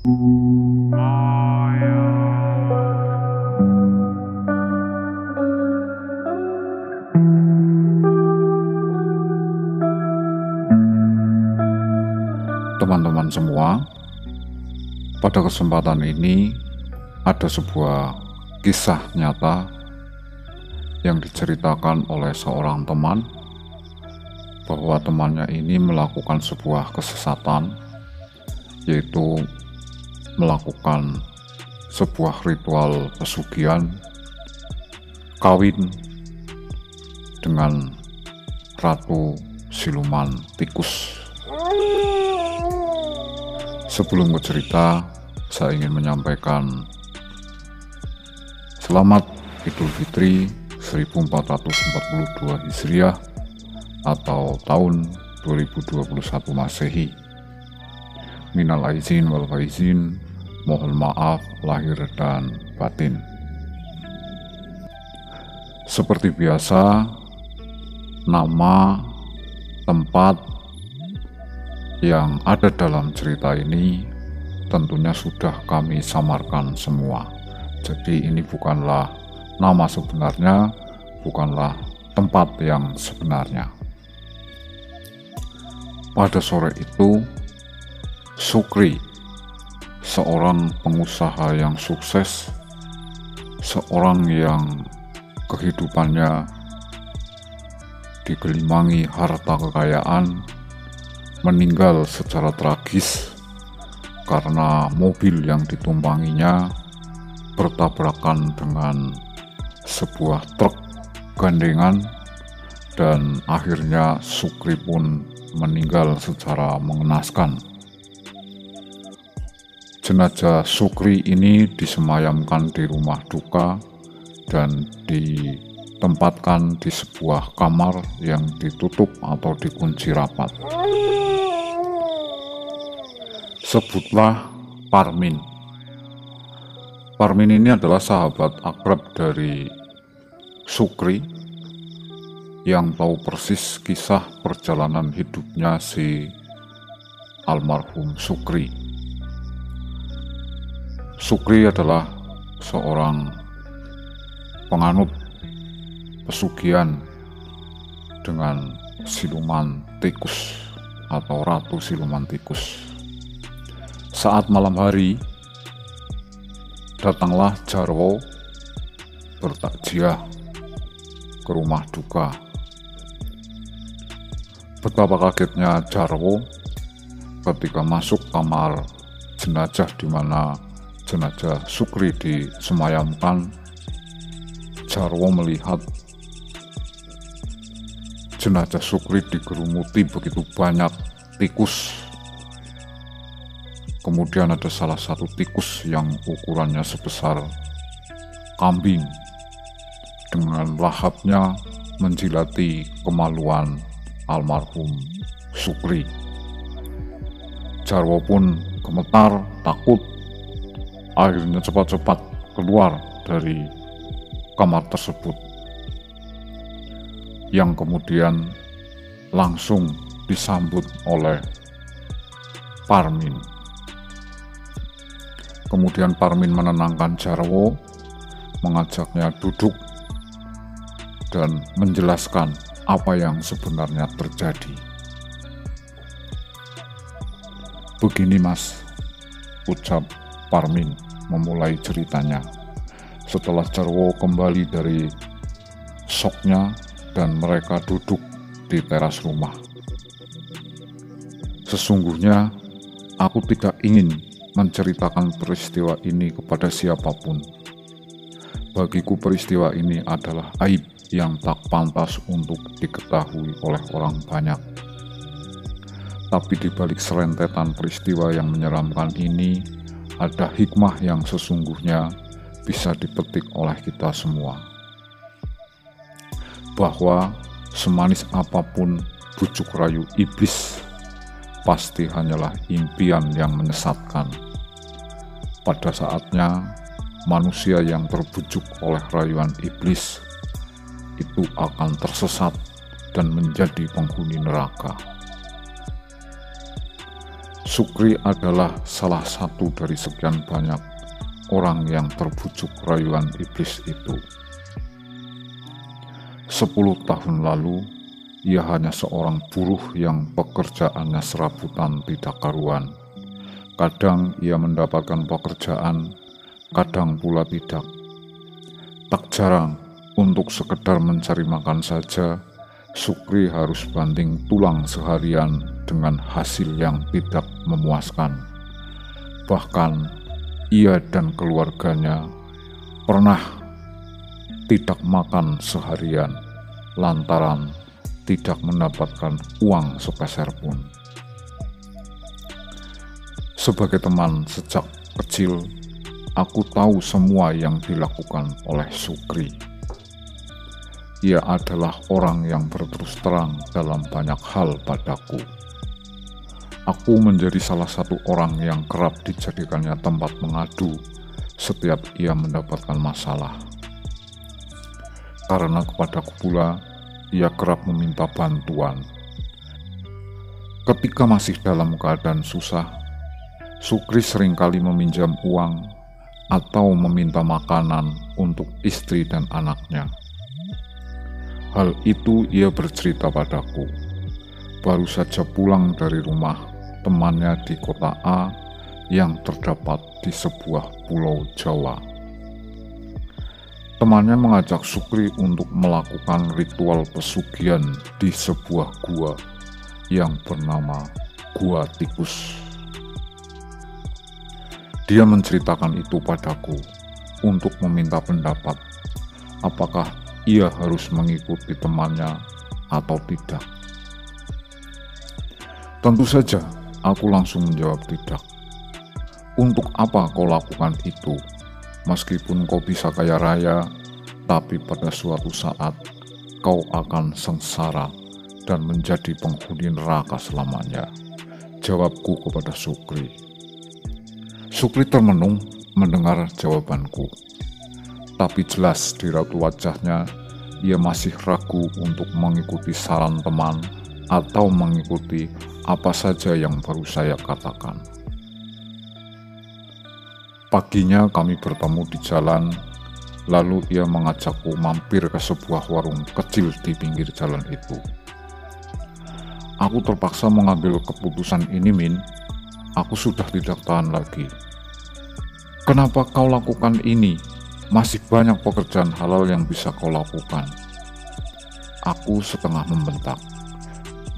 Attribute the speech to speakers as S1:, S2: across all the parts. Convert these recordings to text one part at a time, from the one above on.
S1: Teman-teman semua, pada kesempatan ini ada sebuah kisah nyata yang diceritakan oleh seorang teman bahwa temannya ini melakukan sebuah kesesatan, yaitu melakukan sebuah ritual pesugihan kawin dengan ratu siluman tikus. Sebelum ke cerita, saya ingin menyampaikan selamat Idul Fitri 1442 Hijriah atau tahun 2021 Masehi. Minal aizin wal faizin, mohon maaf lahir dan batin. Seperti biasa, nama, tempat yang ada dalam cerita ini tentunya sudah kami samarkan semua. Jadi ini bukanlah nama sebenarnya, bukanlah tempat yang sebenarnya. Pada sore itu, Sukri, seorang pengusaha yang sukses, seorang yang kehidupannya digelimangi harta kekayaan, meninggal secara tragis karena mobil yang ditumpanginya bertabrakan dengan sebuah truk gandengan, dan akhirnya Sukri pun meninggal secara mengenaskan. Jenazah Sukri ini disemayamkan di rumah duka dan ditempatkan di sebuah kamar yang ditutup atau dikunci rapat. Sebutlah Parmin. Parmin ini adalah sahabat akrab dari Sukri yang tahu persis kisah perjalanan hidupnya si almarhum Sukri. Sukri adalah seorang penganut pesugihan dengan siluman tikus atau ratu siluman tikus. Saat malam hari, datanglah Jarwo bertakziah ke rumah duka. Betapa kagetnya Jarwo ketika masuk kamar jenazah di mana jenazah Sukri disemayamkan. Jarwo melihat jenazah Sukri digerumuti begitu banyak tikus. Kemudian ada salah satu tikus yang ukurannya sebesar kambing dengan lahapnya menjilati kemaluan almarhum Sukri. Jarwo pun gemetar, takut, akhirnya cepat-cepat keluar dari kamar tersebut, yang kemudian langsung disambut oleh Parmin. Kemudian Parmin menenangkan Jarwo, mengajaknya duduk dan menjelaskan apa yang sebenarnya terjadi. Begini Mas, ucap Parmin memulai ceritanya setelah Jarwo kembali dari syoknya dan mereka duduk di teras rumah. Sesungguhnya aku tidak ingin menceritakan peristiwa ini kepada siapapun. Bagiku peristiwa ini adalah aib yang tak pantas untuk diketahui oleh orang banyak. Tapi di balik serentetan peristiwa yang menyeramkan ini, ada hikmah yang sesungguhnya bisa dipetik oleh kita semua. Bahwa semanis apapun bujuk rayu iblis, pasti hanyalah impian yang menyesatkan. Pada saatnya, manusia yang terbujuk oleh rayuan iblis itu akan tersesat dan menjadi penghuni neraka. Sukri adalah salah satu dari sekian banyak orang yang terbujuk rayuan iblis itu. 10 tahun lalu, ia hanya seorang buruh yang pekerjaannya serabutan tidak karuan. Kadang ia mendapatkan pekerjaan, kadang pula tidak. Tak jarang, untuk sekedar mencari makan saja, Sukri harus banting tulang seharian dengan hasil yang tidak memuaskan. Bahkan, ia dan keluarganya pernah tidak makan seharian lantaran tidak mendapatkan uang sepeser pun. Sebagai teman sejak kecil, aku tahu semua yang dilakukan oleh Sukri. Ia adalah orang yang berterus terang dalam banyak hal padaku. Aku menjadi salah satu orang yang kerap dijadikannya tempat mengadu setiap ia mendapatkan masalah. Karena kepadaku pula, ia kerap meminta bantuan. Ketika masih dalam keadaan susah, Sukri seringkali meminjam uang atau meminta makanan untuk istri dan anaknya. Hal itu ia bercerita padaku. Baru saja pulang dari rumah temannya di kota A yang terdapat di sebuah pulau Jawa. Temannya mengajak Sukri untuk melakukan ritual pesugihan di sebuah gua yang bernama Gua Tikus. Dia menceritakan itu padaku untuk meminta pendapat apakah ia harus mengikuti temannya atau tidak. Tentu saja, aku langsung menjawab tidak. Untuk apa kau lakukan itu? Meskipun kau bisa kaya raya, tapi pada suatu saat kau akan sengsara dan menjadi penghuni neraka selamanya. Jawabku kepada Sukri. Sukri termenung mendengar jawabanku. Tapi jelas di raut wajahnya, ia masih ragu untuk mengikuti saran teman atau mengikuti apa saja yang baru saya katakan. Paginya kami bertemu di jalan, lalu ia mengajakku mampir ke sebuah warung kecil di pinggir jalan itu. Aku terpaksa mengambil keputusan ini, Min. Aku sudah tidak tahan lagi. Kenapa kau lakukan ini? Masih banyak pekerjaan halal yang bisa kau lakukan. Aku setengah membentak.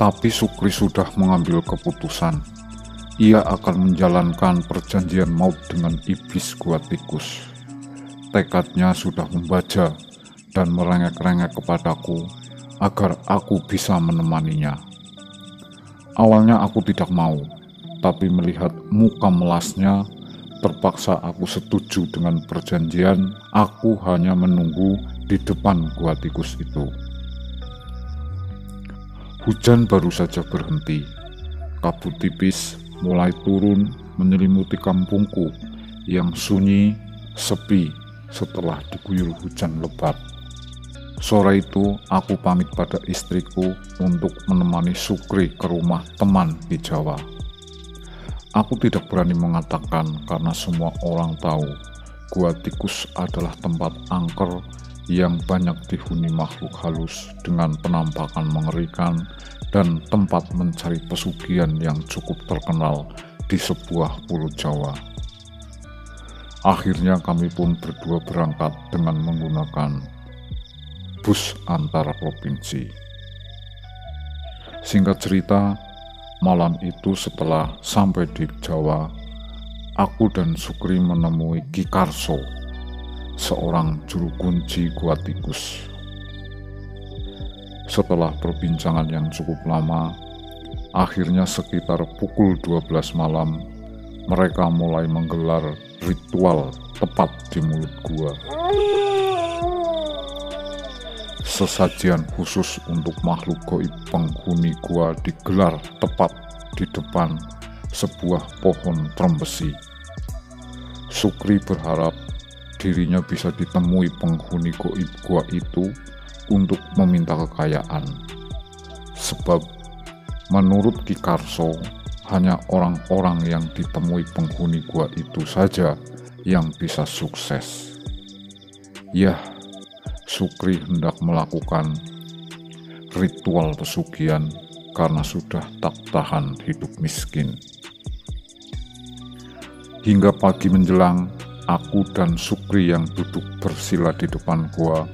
S1: Tapi Sukri sudah mengambil keputusan. Ia akan menjalankan perjanjian maut dengan iblis Gua Tikus. Tekadnya sudah membaja dan merengek-rengek kepadaku agar aku bisa menemaninya. Awalnya aku tidak mau, tapi melihat muka melasnya, terpaksa aku setuju dengan perjanjian. Aku hanya menunggu di depan Gua Tikus itu. Hujan baru saja berhenti. Kabut tipis mulai turun menyelimuti kampungku yang sunyi, sepi setelah diguyur hujan lebat. Sore itu aku pamit pada istriku untuk menemani Sukri ke rumah teman di Jawa. Aku tidak berani mengatakan karena semua orang tahu Gua Tikus adalah tempat angker yang banyak dihuni makhluk halus dengan penampakan mengerikan dan tempat mencari pesugihan yang cukup terkenal di sebuah pulau Jawa. Akhirnya kami pun berdua berangkat dengan menggunakan bus antar provinsi. Singkat cerita, malam itu setelah sampai di Jawa, aku dan Sukri menemui Ki Karso, seorang juru kunci Gua Tikus. Setelah perbincangan yang cukup lama, akhirnya sekitar pukul 12 malam, mereka mulai menggelar ritual tepat di mulut gua. Sesajian khusus untuk makhluk gaib penghuni gua digelar tepat di depan sebuah pohon trembesi. Sukri berharap dirinya bisa ditemui penghuni gaib gua itu untuk meminta kekayaan. Sebab menurut Ki Karso, hanya orang-orang yang ditemui penghuni gua itu saja yang bisa sukses. Yah, Sukri hendak melakukan ritual pesugihan karena sudah tak tahan hidup miskin. Hingga pagi menjelang, aku dan Sukri yang duduk bersila di depan gua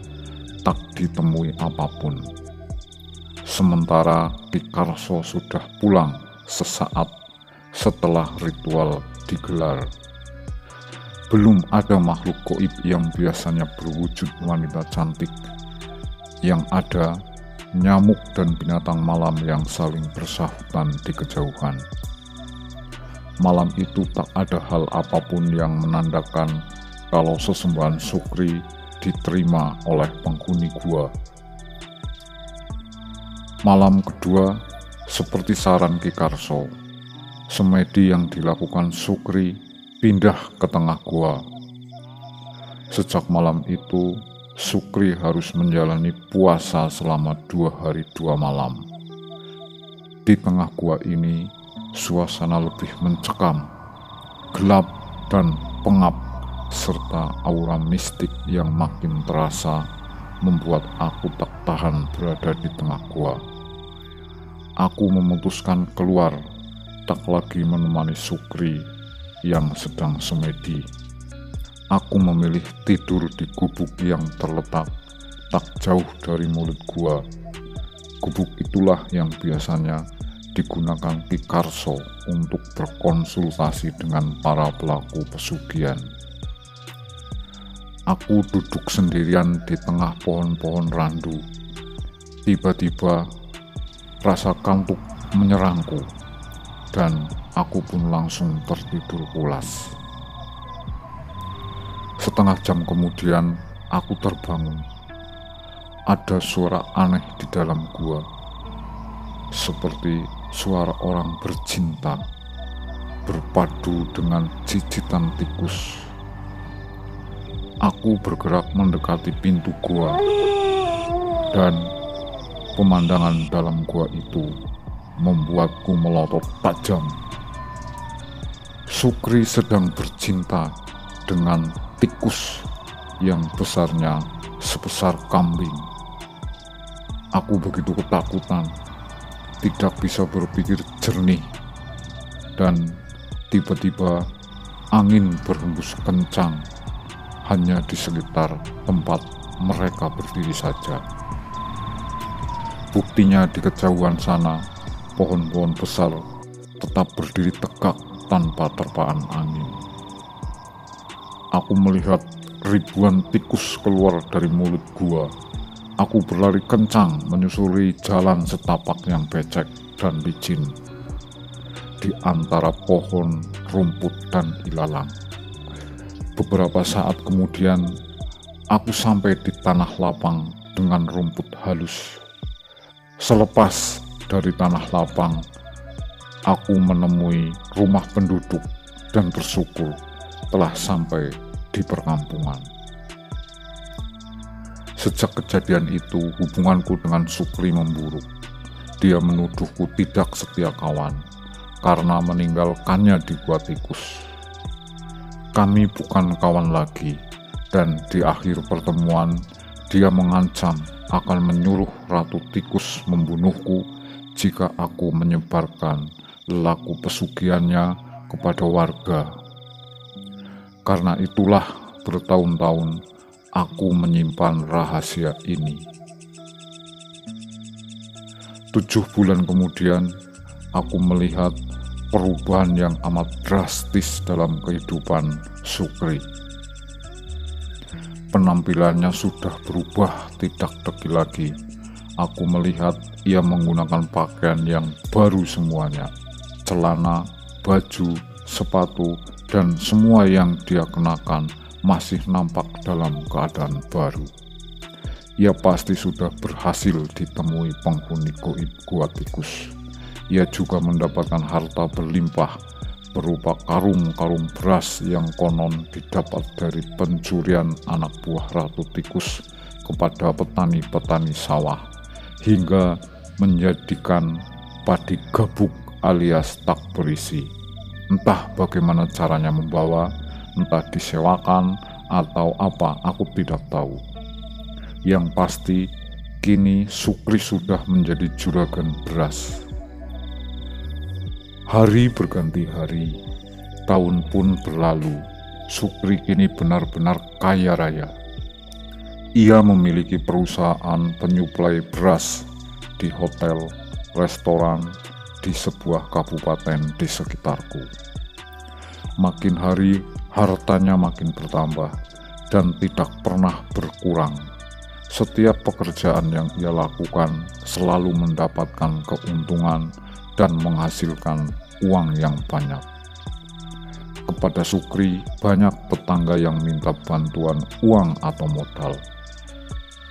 S1: tak ditemui apapun. Sementara Ki Karso sudah pulang sesaat setelah ritual digelar. Belum ada makhluk gaib yang biasanya berwujud wanita cantik. Yang ada nyamuk dan binatang malam yang saling bersahutan di kejauhan. Malam itu tak ada hal apapun yang menandakan kalau sesembahan Sukri diterima oleh penghuni gua. Malam kedua, seperti saran Ki Karso, semedi yang dilakukan Sukri pindah ke tengah gua. Sejak malam itu, Sukri harus menjalani puasa selama 2 hari 2 malam. Di tengah gua ini, suasana lebih mencekam, gelap dan pengap, serta aura mistik yang makin terasa membuat aku tak tahan berada di tengah gua. Aku memutuskan keluar, tak lagi menemani Sukri yang sedang semedi. Aku memilih tidur di gubuk yang terletak tak jauh dari mulut gua. Gubuk itulah yang biasanya digunakan Ki Karso untuk berkonsultasi dengan para pelaku pesugihan. Aku duduk sendirian di tengah pohon-pohon randu. Tiba-tiba rasa kantuk menyerangku dan aku pun langsung tertidur pulas. Setengah jam kemudian aku terbangun. Ada suara aneh di dalam gua, seperti suara orang bercinta berpadu dengan cicitan tikus. Aku bergerak mendekati pintu gua dan pemandangan dalam gua itu membuatku melotot tajam. Sukri sedang bercinta dengan tikus yang besarnya sebesar kambing. Aku begitu ketakutan, tidak bisa berpikir jernih, dan tiba-tiba angin berhembus kencang hanya di sekitar tempat mereka berdiri saja. Buktinya di kejauhan sana, pohon-pohon besar tetap berdiri tegak tanpa terpaan angin. Aku melihat ribuan tikus keluar dari mulut gua. Aku berlari kencang menyusuri jalan setapak yang becek dan licin di antara pohon, rumput, dan ilalang. Beberapa saat kemudian, aku sampai di tanah lapang dengan rumput halus. Selepas dari tanah lapang, aku menemui rumah penduduk dan bersyukur telah sampai di perkampungan. Sejak kejadian itu, hubunganku dengan Sukri memburuk. Dia menuduhku tidak setia kawan karena meninggalkannya di gua tikus. Kami bukan kawan lagi, dan di akhir pertemuan dia mengancam akan menyuruh Ratu Tikus membunuhku jika aku menyebarkan laku pesugihannya kepada warga. Karena itulah bertahun-tahun aku menyimpan rahasia ini. 7 bulan kemudian, aku melihat perubahan yang amat drastis dalam kehidupan Sukri. Penampilannya sudah berubah tidak tegi lagi. Aku melihat ia menggunakan pakaian yang baru semuanya. Celana, baju, sepatu, dan semua yang dia kenakan masih nampak dalam keadaan baru. Ia pasti sudah berhasil ditemui penghuni gaib gua tikus. Ia juga mendapatkan harta berlimpah berupa karung-karung beras yang konon didapat dari pencurian anak buah Ratu Tikus kepada petani-petani sawah, hingga menjadikan padi gabuk alias tak berisi. Entah bagaimana caranya membawa, entah disewakan atau apa, aku tidak tahu. Yang pasti, kini Sukri sudah menjadi juragan beras. Hari berganti hari, tahun pun berlalu. Sukri kini benar-benar kaya raya. Ia memiliki perusahaan penyuplai beras di hotel, restoran, di sebuah kabupaten di sekitarku. Makin hari, hartanya makin bertambah dan tidak pernah berkurang. Setiap pekerjaan yang ia lakukan selalu mendapatkan keuntungan dan menghasilkan uang yang banyak. Kepada Sukri, banyak tetangga yang minta bantuan uang atau modal.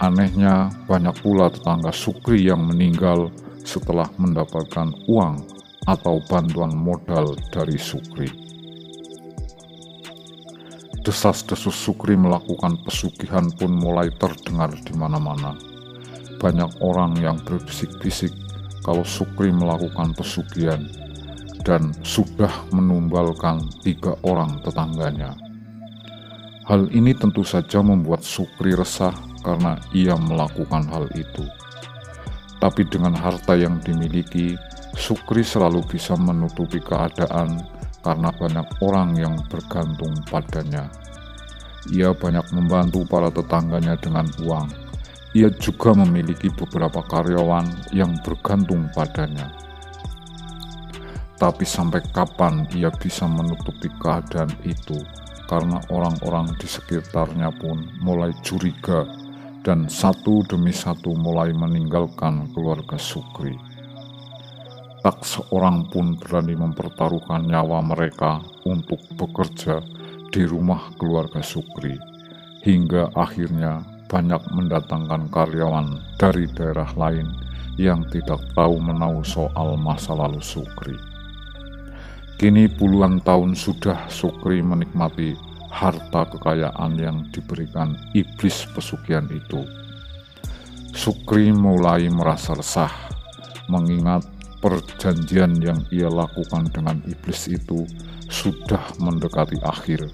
S1: Anehnya, banyak pula tetangga Sukri yang meninggal setelah mendapatkan uang atau bantuan modal dari Sukri. Desas-desus Sukri melakukan pesugihan pun mulai terdengar di mana-mana. Banyak orang yang berbisik-bisik kalau Sukri melakukan pesugihan dan sudah menumbalkan 3 orang tetangganya. Hal ini tentu saja membuat Sukri resah karena ia melakukan hal itu. Tapi dengan harta yang dimiliki, Sukri selalu bisa menutupi keadaan karena banyak orang yang bergantung padanya. Ia banyak membantu para tetangganya dengan uang. Ia juga memiliki beberapa karyawan yang bergantung padanya. Tapi sampai kapan ia bisa menutupi keadaan itu? Karena orang-orang di sekitarnya pun mulai curiga dan satu demi satu mulai meninggalkan keluarga Sukri. Tak seorang pun berani mempertaruhkan nyawa mereka untuk bekerja di rumah keluarga Sukri, hingga akhirnya banyak mendatangkan karyawan dari daerah lain yang tidak tahu menahu soal masa lalu Sukri. Kini puluhan tahun sudah Sukri menikmati harta kekayaan yang diberikan iblis pesugihan itu. Sukri mulai merasa resah, mengingat perjanjian yang ia lakukan dengan iblis itu sudah mendekati akhir,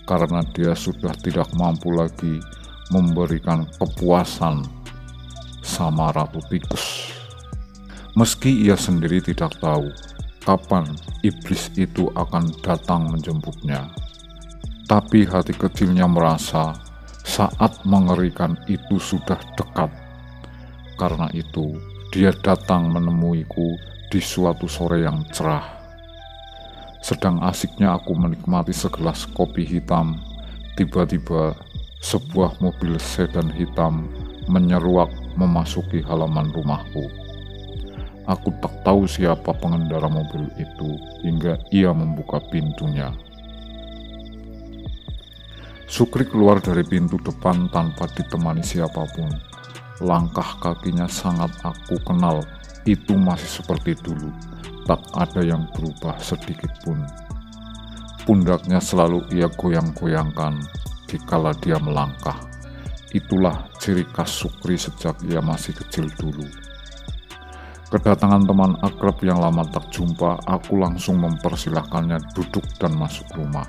S1: karena dia sudah tidak mampu lagi memberikan kepuasan sama Ratu Tikus. Meski ia sendiri tidak tahu kapan iblis itu akan datang menjemputnya, tapi hati kecilnya merasa saat mengerikan itu sudah dekat. Karena itu, dia datang menemuiku di suatu sore yang cerah. Sedang asiknya aku menikmati segelas kopi hitam, tiba-tiba sebuah mobil sedan hitam menyeruak memasuki halaman rumahku. Aku tak tahu siapa pengendara mobil itu hingga ia membuka pintunya. Sukri keluar dari pintu depan tanpa ditemani siapapun. Langkah kakinya sangat aku kenal, itu masih seperti dulu, tak ada yang berubah sedikit pun. Pundaknya selalu ia goyang-goyangkan dikala dia melangkah. Itulah ciri khas Sukri sejak ia masih kecil dulu. Kedatangan teman akrab yang lama tak jumpa, aku langsung mempersilahkannya duduk dan masuk rumah.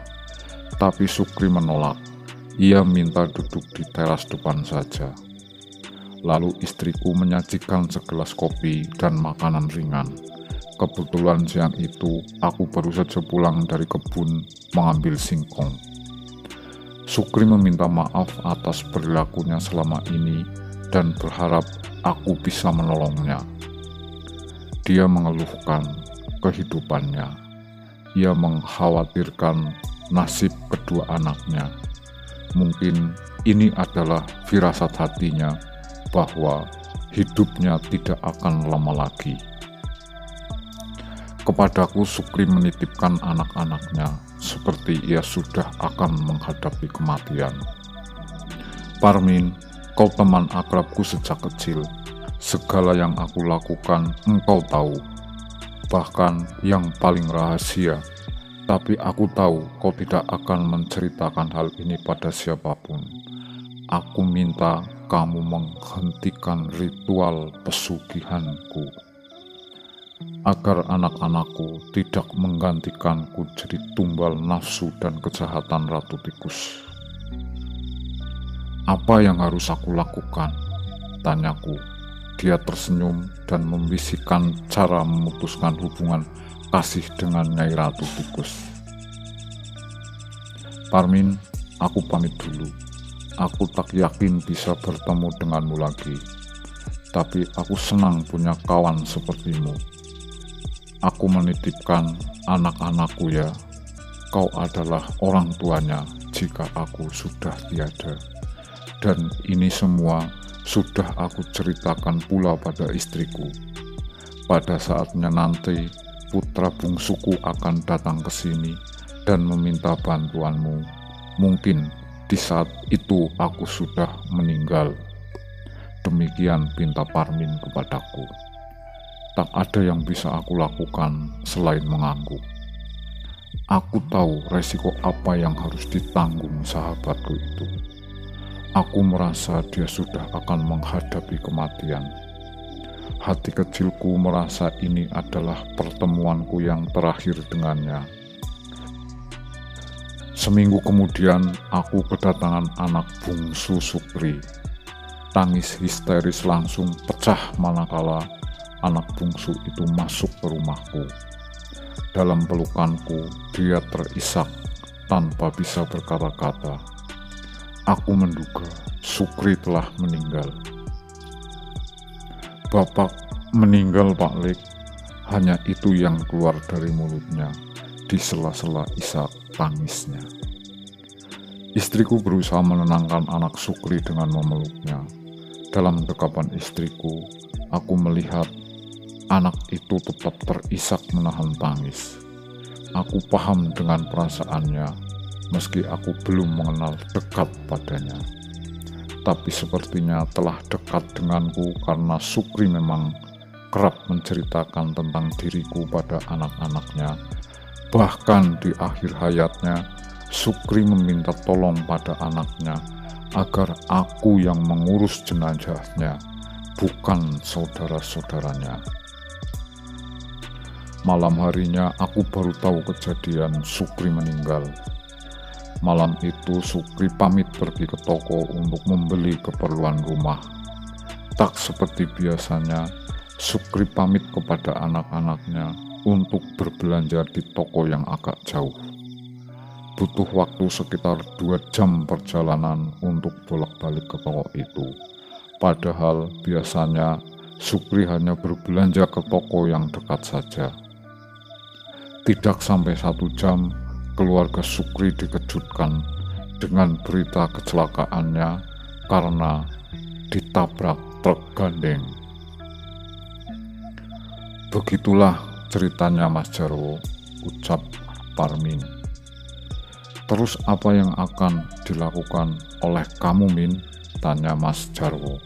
S1: Tapi Sukri menolak. Ia minta duduk di teras depan saja. Lalu istriku menyajikan segelas kopi dan makanan ringan. Kebetulan siang itu aku baru saja pulang dari kebun mengambil singkong. Sukri meminta maaf atas perilakunya selama ini dan berharap aku bisa menolongnya. Dia mengeluhkan kehidupannya. Ia mengkhawatirkan nasib kedua anaknya. Mungkin ini adalah firasat hatinya bahwa hidupnya tidak akan lama lagi. Kepadaku Sukri menitipkan anak-anaknya seperti ia sudah akan menghadapi kematian. Parmin, kau teman akrabku sejak kecil. Segala yang aku lakukan engkau tahu, bahkan yang paling rahasia. Tapi aku tahu kau tidak akan menceritakan hal ini pada siapapun. Aku minta kamu menghentikan ritual pesugihanku. agar anak-anakku tidak menggantikanku jadi tumbal nafsu dan kejahatan Ratu Tikus. Apa yang harus aku lakukan? Tanyaku. Dia tersenyum dan membisikkan cara memutuskan hubungan kasih dengan Nyai Ratu Tikus. Parmin, aku pamit dulu. Aku tak yakin bisa bertemu denganmu lagi. Tapi aku senang punya kawan sepertimu. Aku menitipkan anak-anakku ya. Kau adalah orang tuanya jika aku sudah tiada. Dan ini semua sudah aku ceritakan pula pada istriku. Pada saatnya nanti, putra bungsuku akan datang ke sini dan meminta bantuanmu. Mungkin di saat itu aku sudah meninggal. Demikian pinta Parmin kepadaku. Tak ada yang bisa aku lakukan selain mengangguk. Aku tahu resiko apa yang harus ditanggung sahabatku itu. Aku merasa dia sudah akan menghadapi kematian. Hati kecilku merasa ini adalah pertemuanku yang terakhir dengannya. Seminggu kemudian, aku kedatangan anak bungsu Sukri. Tangis histeris langsung pecah manakala anak bungsu itu masuk ke rumahku. Dalam pelukanku, dia terisak tanpa bisa berkata-kata. Aku menduga Sukri telah meninggal. Bapak meninggal, Pak Lek. Hanya itu yang keluar dari mulutnya di sela-sela isak tangisnya. Istriku berusaha menenangkan anak Sukri dengan memeluknya. Dalam dekapan istriku, aku melihat anak itu tetap terisak menahan tangis. Aku paham dengan perasaannya, meski aku belum mengenal dekat padanya. Tapi sepertinya telah dekat denganku karena Sukri memang kerap menceritakan tentang diriku pada anak-anaknya. Bahkan di akhir hayatnya, Sukri meminta tolong pada anaknya agar aku yang mengurus jenazahnya, bukan saudara-saudaranya. Malam harinya aku baru tahu kejadian Sukri meninggal. Malam itu Sukri pamit pergi ke toko untuk membeli keperluan rumah. Tak seperti biasanya, Sukri pamit kepada anak-anaknya untuk berbelanja di toko yang agak jauh. Butuh waktu sekitar 2 jam perjalanan untuk bolak-balik ke toko itu. Padahal biasanya Sukri hanya berbelanja ke toko yang dekat saja. Tidak sampai 1 jam, keluarga Sukri dikejutkan dengan berita kecelakaannya karena ditabrak truk gandeng. Begitulah ceritanya Mas Jarwo, ucap Parmin. Terus apa yang akan dilakukan oleh kamu, Min? Tanya Mas Jarwo.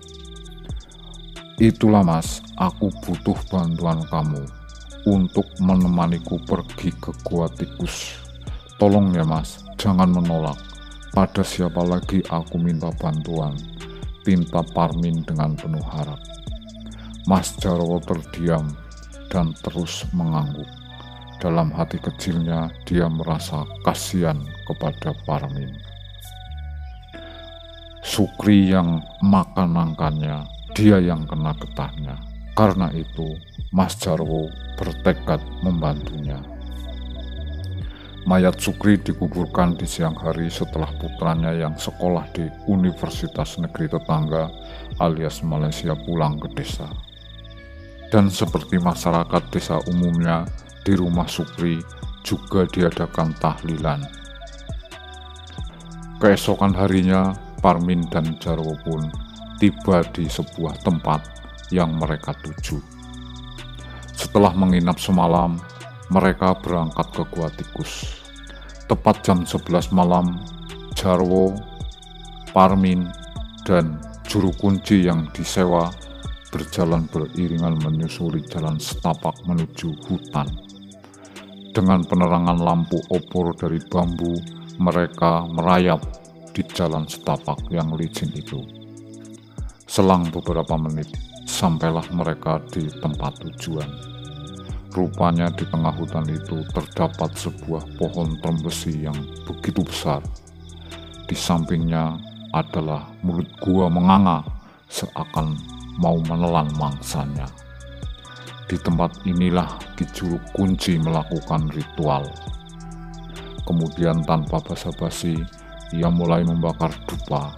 S1: Itulah Mas, aku butuh bantuan kamu untuk menemaniku pergi ke Gua Tikus. Tolong ya Mas, jangan menolak. Pada siapa lagi aku minta bantuan, pinta Parmin dengan penuh harap. Mas Jarwo terdiam dan terus mengangguk. Dalam hati kecilnya dia merasa kasihan kepada Parmin. Sukri yang makan nangkannya, dia yang kena getahnya. Karena itu Mas Jarwo bertekad membantunya. Mayat Sukri dikuburkan di siang hari setelah putranya yang sekolah di Universitas Negeri Tetangga alias Malaysia pulang ke desa. Dan seperti masyarakat desa umumnya, di rumah Sukri juga diadakan tahlilan. Keesokan harinya, Parmin dan Jarwo pun tiba di sebuah tempat yang mereka tuju. Setelah menginap semalam, mereka berangkat ke Gua Tikus. Tepat jam 11 malam, Jarwo, Parmin, dan juru kunci yang disewa berjalan beriringan menyusuri jalan setapak menuju hutan. Dengan penerangan lampu opor dari bambu, mereka merayap di jalan setapak yang licin itu. Selang beberapa menit, sampailah mereka di tempat tujuan. Rupanya di tengah hutan itu terdapat sebuah pohon trembesi yang begitu besar. Di sampingnya adalah mulut gua menganga seakan mau menelan mangsanya. Di tempat inilah Ki Juru Kunci melakukan ritual. Kemudian tanpa basa-basi, ia mulai membakar dupa,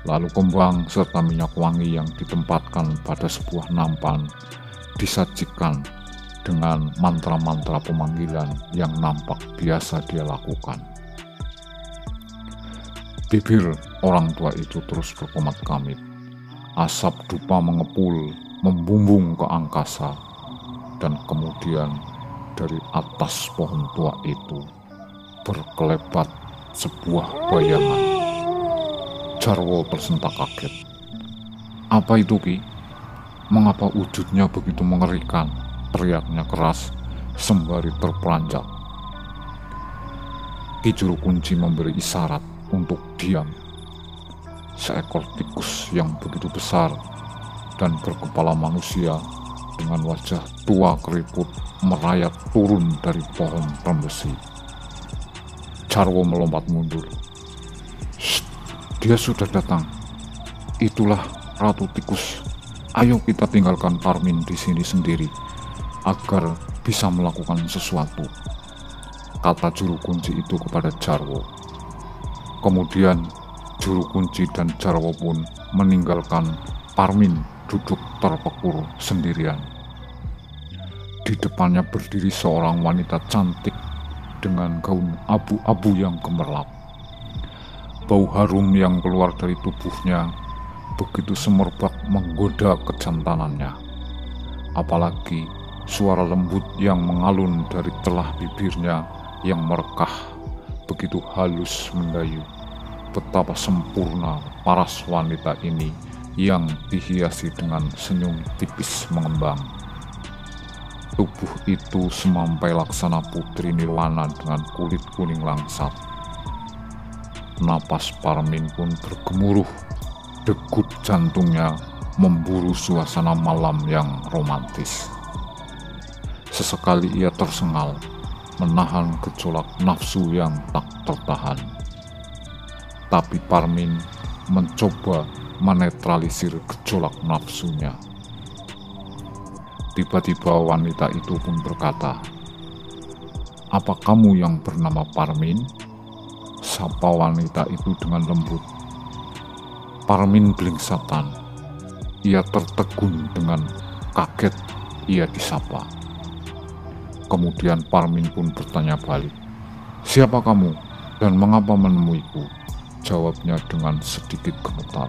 S1: lalu kembang serta minyak wangi yang ditempatkan pada sebuah nampan disajikan dengan mantra-mantra pemanggilan yang nampak biasa dia lakukan. Bibir orang tua itu terus berkomat-kamit. Asap dupa mengepul, membumbung ke angkasa, dan kemudian dari atas pohon tua itu berkelebat sebuah bayangan. Jarwo tersentak kaget. "Apa itu, Ki? Mengapa wujudnya begitu mengerikan?" teriaknya keras sembari terperanjat. Ki Juru Kunci memberi isyarat untuk diam. Seekor tikus yang begitu besar dan berkepala manusia dengan wajah tua keriput merayap turun dari pohon trembesi. Jarwo melompat mundur. "Shh, dia sudah datang. Itulah Ratu Tikus. Ayo kita tinggalkan Parmin di sini sendiri agar bisa melakukan sesuatu," kata Juru Kunci itu kepada Jarwo. Kemudian Juru Kunci dan Jarwo pun meninggalkan Parmin duduk terpekur sendirian. Di depannya berdiri seorang wanita cantik dengan gaun abu-abu yang gemerlap. Bau harum yang keluar dari tubuhnya begitu semerbak menggoda kejantanannya. Apalagi suara lembut yang mengalun dari celah bibirnya yang merekah begitu halus mendayu betapa sempurna paras wanita ini yang dihiasi dengan senyum tipis mengembang. Tubuh itu semampai laksana putri nirwana dengan kulit kuning langsat. Napas Parmin pun bergemuruh, degup jantungnya memburu suasana malam yang romantis. Sesekali ia tersengal, menahan gejolak nafsu yang tak tertahan. Tapi Parmin mencoba menetralisir gejolak nafsunya. Tiba-tiba wanita itu pun berkata, "Apa kamu yang bernama Parmin?" Sapa wanita itu dengan lembut. Parmin blingsatan. Ia tertegun dengan kaget ia disapa. Kemudian Parmin pun bertanya balik, "Siapa kamu dan mengapa menemuiku?" Jawabnya dengan sedikit gemetar.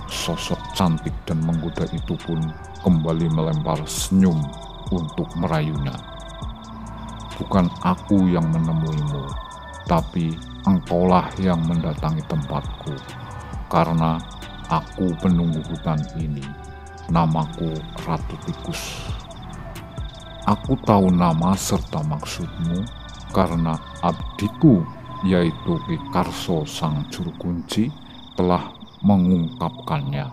S1: Sosok cantik dan menggoda itu pun kembali melempar senyum untuk merayunya. "Bukan aku yang menemuimu, tapi engkaulah yang mendatangi tempatku, karena aku penunggu hutan ini. Namaku Ratu Tikus. Aku tahu nama serta maksudmu karena abdiku, yaitu Ki Karso sang Juru Kunci, telah mengungkapkannya.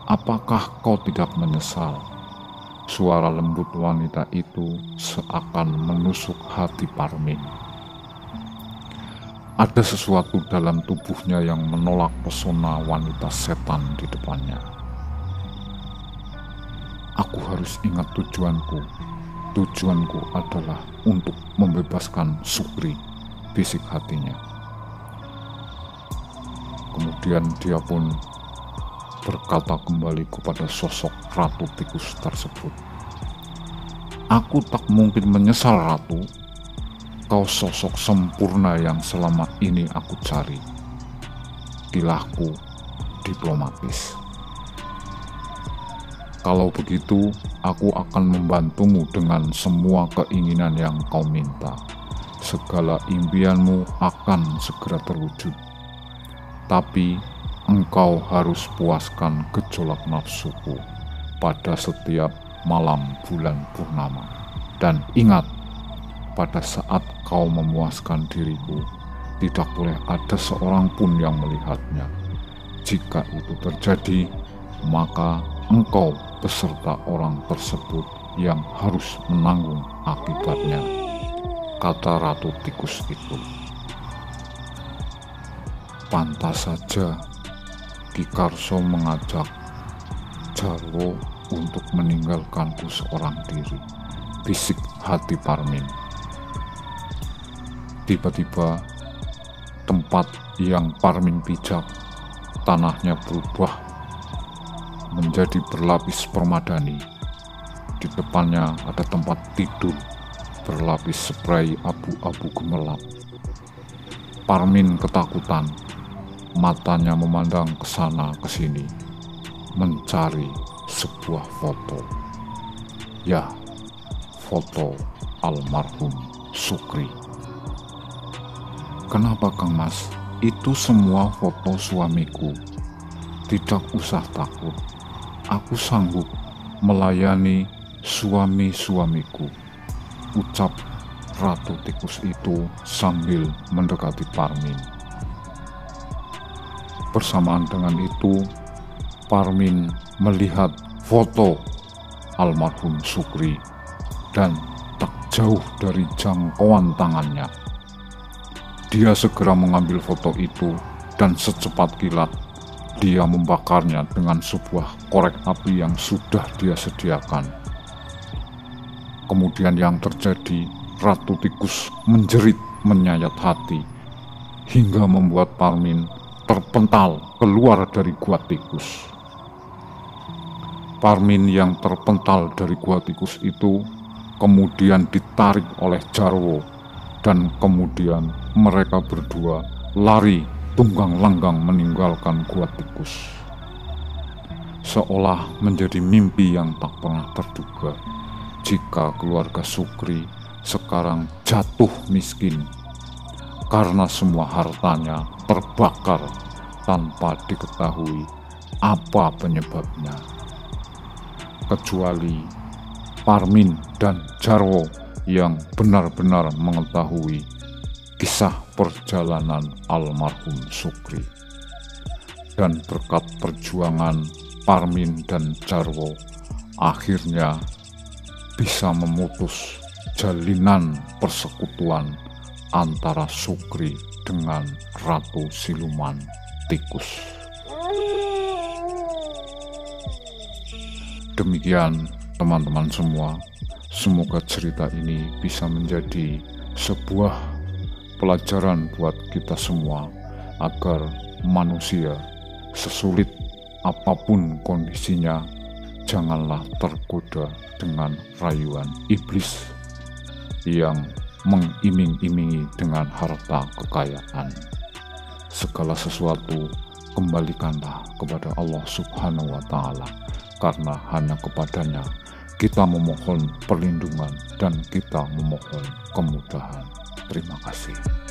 S1: Apakah kau tidak menyesal?" Suara lembut wanita itu seakan menusuk hati Parmin. Ada sesuatu dalam tubuhnya yang menolak pesona wanita setan di depannya. "Aku harus ingat tujuanku. Tujuanku adalah untuk membebaskan Sukri," bisik hatinya. Kemudian dia pun berkata kembali kepada sosok Ratu Tikus tersebut, "Aku tak mungkin menyesal, Ratu. Kau sosok sempurna yang selama ini aku cari." Tilahku diplomatis. "Kalau begitu, aku akan membantumu dengan semua keinginan yang kau minta. Segala impianmu akan segera terwujud. Tapi engkau harus puaskan gejolak nafsuku pada setiap malam bulan purnama. Dan ingat, pada saat kau memuaskan diriku, tidak boleh ada seorang pun yang melihatnya. Jika itu terjadi, maka engkau beserta orang tersebut yang harus menanggung akibatnya, kata Ratu Tikus itu. Pantas saja Ki Karso mengajak Jarwo untuk meninggalkanku seorang diri, bisik hati Parmin. Tiba-tiba tempat yang Parmin pijak, tanahnya berubah menjadi berlapis permadani. Di depannya ada tempat tidur berlapis spray abu-abu gemerlap. Parmin ketakutan, matanya memandang ke sana ke sini, mencari sebuah foto. Ya, foto almarhum Sukri. Kenapa Kang Mas? Itu semua foto suamiku. Tidak usah takut. Aku sanggup melayani suami-suamiku, ucap Ratu Tikus itu sambil mendekati Parmin. Bersamaan dengan itu, Parmin melihat foto almarhum Sukri dan tak jauh dari jangkauan tangannya. Dia segera mengambil foto itu dan secepat kilat dia membakarnya dengan sebuah korek api yang sudah dia sediakan. Kemudian yang terjadi, Ratu Tikus menjerit menyayat hati hingga membuat Parmin terpental keluar dari gua tikus. Parmin yang terpental dari gua tikus itu kemudian ditarik oleh Jarwo, dan kemudian mereka berdua lari tunggang-langgang meninggalkan gua tikus. Seolah menjadi mimpi yang tak pernah terduga jika keluarga Sukri sekarang jatuh miskin karena semua hartanya terbakar tanpa diketahui apa penyebabnya. Kecuali Parmin dan Jarwo yang benar-benar mengetahui kisah perjalanan almarhum Sukri. Dan berkat perjuangan Parmin dan Jarwo, akhirnya bisa memutus jalinan persekutuan antara Sukri dengan Ratu Siluman Tikus. Demikian teman-teman semua, semoga cerita ini bisa menjadi sebuah pelajaran buat kita semua agar manusia sesulit apapun kondisinya, janganlah tergoda dengan rayuan iblis yang mengiming-imingi dengan harta kekayaan. Segala sesuatu kembalikanlah kepada Allah Subhanahu wa Ta'ala, karena hanya kepadanya kita memohon perlindungan dan kita memohon kemudahan. Terima kasih.